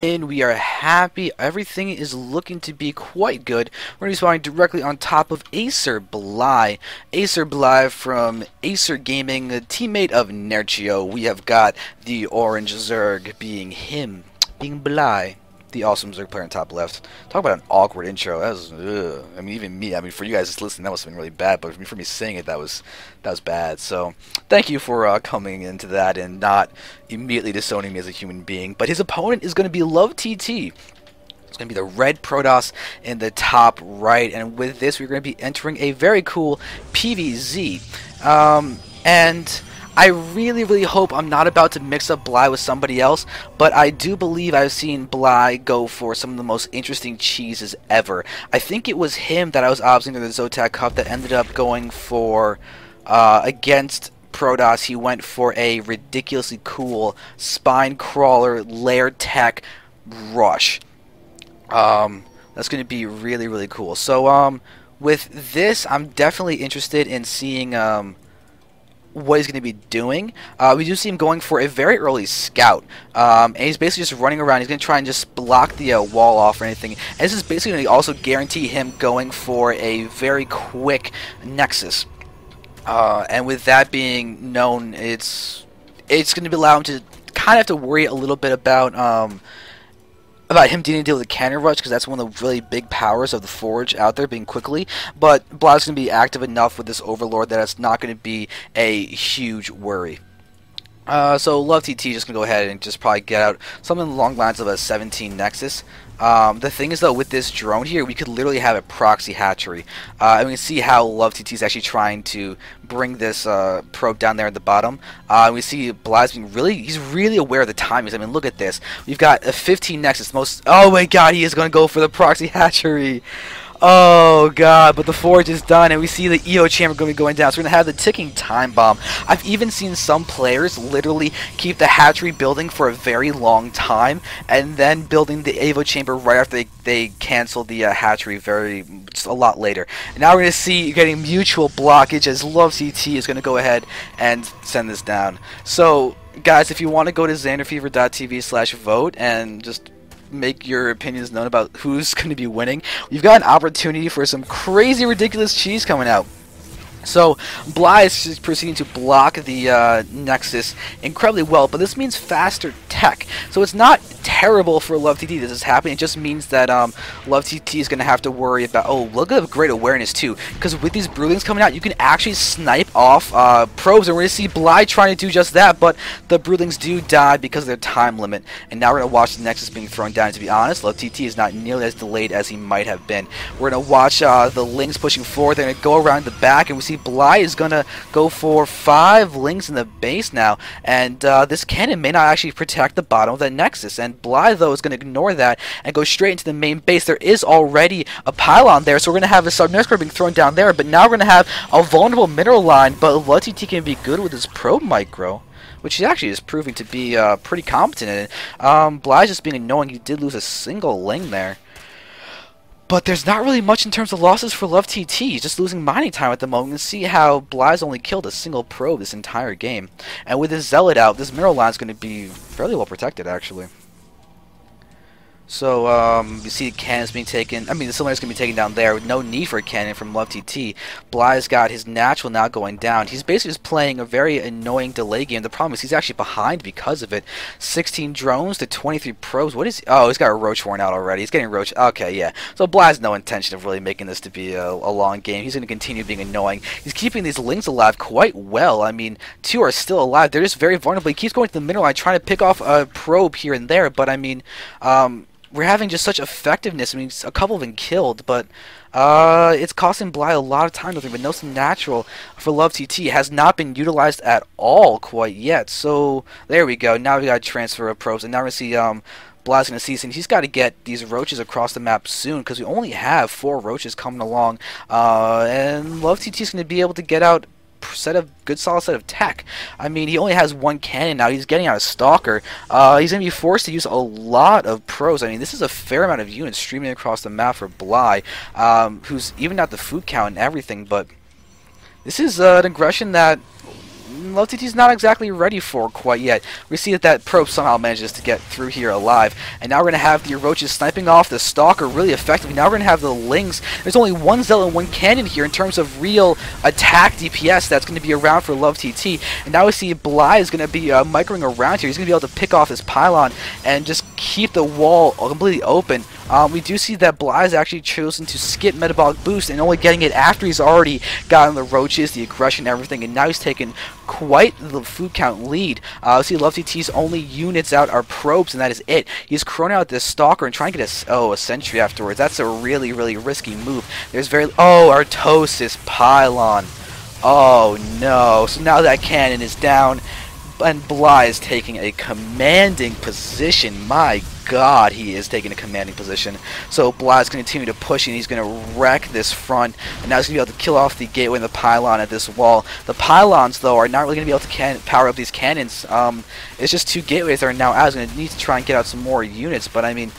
And we are happy. Everything is looking to be quite good. We're going to be spawning directly on top of Acer.Bly. Acer.Bly from Acer Gaming, a teammate of Nerchio. We have got the orange Zerg being him, being Bly, the awesome Zerg player on top left. Talk about an awkward intro. That was, I mean, even me. I mean, for you guys just listening, that must have been really bad. But for me saying it, that was bad. So, thank you for coming into that and not immediately disowning me as a human being. But his opponent is going to be loveTT. It's going to be the red Protoss in the top right. And with this, we're going to be entering a very cool PvZ. And I really hope I'm not about to mix up Bly with somebody else, but I do believe I've seen Bly go for some of the most interesting cheeses ever. I think it was him that I was observing in the Zotac Cup that ended up going for, against Protoss, he went for a ridiculously cool spine crawler lair tech rush. That's going to be really cool. So, with this, I'm definitely interested in seeing, what he's going to be doing. We do see him going for a very early scout, and he's basically just running around. He's going to try and just block the wall off or anything, and this is basically going to also guarantee him going for a very quick nexus, and with that being known, it's going to allow him to kind of have to worry a little bit about him dealing with the cannon rush, because that's one of the really big powers of the Forge out there being quickly. But Bly's going to be active enough with this Overlord that it's not going to be a huge worry. So loveTT is just going to go ahead and just probably get out something along the lines of a 17 Nexus. The thing is, though, with this drone here, we could literally have a proxy hatchery. And we can see how loveTT is actually trying to bring this probe down there at the bottom. We see Bly's being he's really aware of the timings. I mean, look at this. We've got a 15 Nexus. Oh my god, he is going to go for the proxy hatchery. Oh god, but the Forge is done, and we see the EO chamber going to be going down. So we're going to have the ticking time bomb. I've even seen some players literally keep the hatchery building for a very long time, and then building the EVO chamber right after they cancel the hatchery just a lot later. And now we're going to see getting mutual blockage as loveTT is going to go ahead and send this down. So, guys, if you want to go to zanderfever.tv/vote and just make your opinions known about who's going to be winning, you've got an opportunity for some crazy ridiculous cheese coming out. So Bly is just proceeding to block the Nexus incredibly well, but this means faster tech. So it's not terrible for loveTT this is happening. It just means that loveTT is going to have to worry about, oh, look at the great awareness too, because with these Broodlings coming out, you can actually snipe off probes, and we're going to see Bly trying to do just that, but the Broodlings do die because of their time limit, and now we're going to watch the Nexus being thrown down. And to be honest, loveTT is not nearly as delayed as he might have been. We're going to watch the Lings pushing forward. They're going to go around the back, and we see Bly is going to go for 5 Lings in the base now, and this cannon may not actually protect the bottom of that Nexus, and Bly, though, is going to ignore that and go straight into the main base. There is already a pylon there, so we're going to have a Subnexus being thrown down there, but now we're going to have a vulnerable mineral line, but loveTT can be good with his probe micro, which he actually is proving to be pretty competent in. Bly's just being annoying. He did lose a single Ling there. But there's not really much in terms of losses for loveTT. He's just losing mining time at the moment. You can see how Bly's only killed a single probe this entire game. And with his Zealot out, this mineral line is going to be fairly well protected, actually. So, you see the cannons being taken. I mean, the Cylinder's going to be taken down there with no need for a cannon from loveTT. Bly's got his natural now going down. He's basically just playing a very annoying delay game. The problem is he's actually behind because of it. 16 drones to 23 probes. What is... Oh, he's got a Roach Horn out already. He's getting Roach... Okay, yeah. So Bly has no intention of really making this to be a long game. He's going to continue being annoying. He's keeping these Lings alive quite well. I mean, 2 are still alive. They're just very vulnerable. He keeps going to the mineral line, trying to pick off a probe here and there. But, I mean, we're having just such effectiveness. I mean, a couple have been killed, but it's costing Bly a lot of time. But Nothing Natural for loveTT has not been utilized at all quite yet. So there we go. Now we got a transfer of probes, and now we're going to see Bly's going to see, since he's got to get these roaches across the map soon, because we only have 4 roaches coming along, and loveTT is going to be able to get out good solid set of tech. I mean, he only has 1 cannon now. He's getting out a Stalker. He's going to be forced to use a lot of pros. I mean, this is a fair amount of units streaming across the map for Bly, who's even at the food count and everything, but this is an aggression that loveTT's not exactly ready for quite yet. We see that that probe somehow manages to get through here alive, and now we're going to have the roaches sniping off the stalker really effectively. Now we're going to have the lings. There's only one zealot and one cannon here in terms of real attack DPS that's going to be around for loveTT, and now we see Bly is going to be microing around here. He's going to be able to pick off his pylon and just keep the wall completely open. We do see that Bly's actually chosen to skip metabolic boost and only getting it after he's already gotten the roaches, the aggression, everything, and now he's taken quite the food count lead. See loveTT's only units out are probes, and that is it. He's chroning out this stalker and trying to get a sentry afterwards. That's a really, really risky move. There's Artosis pylon. Oh no! So now that cannon is down, and Bly is taking a commanding position. My God, he is taking a commanding position. So Bly is going to continue to push, and he's going to wreck this front. And now he's going to be able to kill off the gateway and the pylon at this wall. The pylons, though, are not really going to be able to power up these cannons. It's just two gateways that are now out. He's going to need to try and get out some more units, but I mean,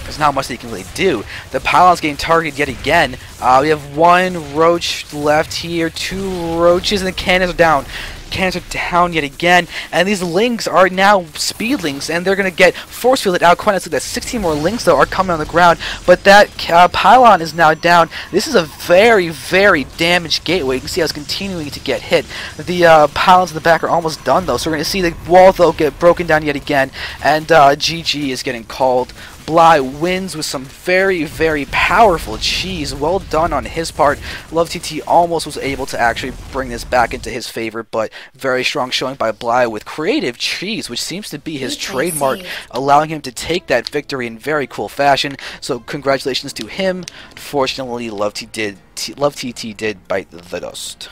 there's not much that he can really do. The pylon's getting targeted yet again. We have one roach left here, two roaches, and the cannons are down. Cannons are down yet again, and these lings are now speedlings, and they're going to get force fielded out quite nicely. That 16 more lings, though, are coming on the ground, but that pylon is now down. This is a very, very damaged gateway. You can see how it's continuing to get hit. The pylons in the back are almost done, though, so we're going to see the wall, though, get broken down yet again, and GG is getting called. Bly wins with some very, very powerful cheese. Well done on his part. loveTT almost was able to actually bring this back into his favor, but very strong showing by Bly with creative cheese, which seems to be his trademark, allowing him to take that victory in very cool fashion. So congratulations to him. Fortunately, loveTT did bite the dust.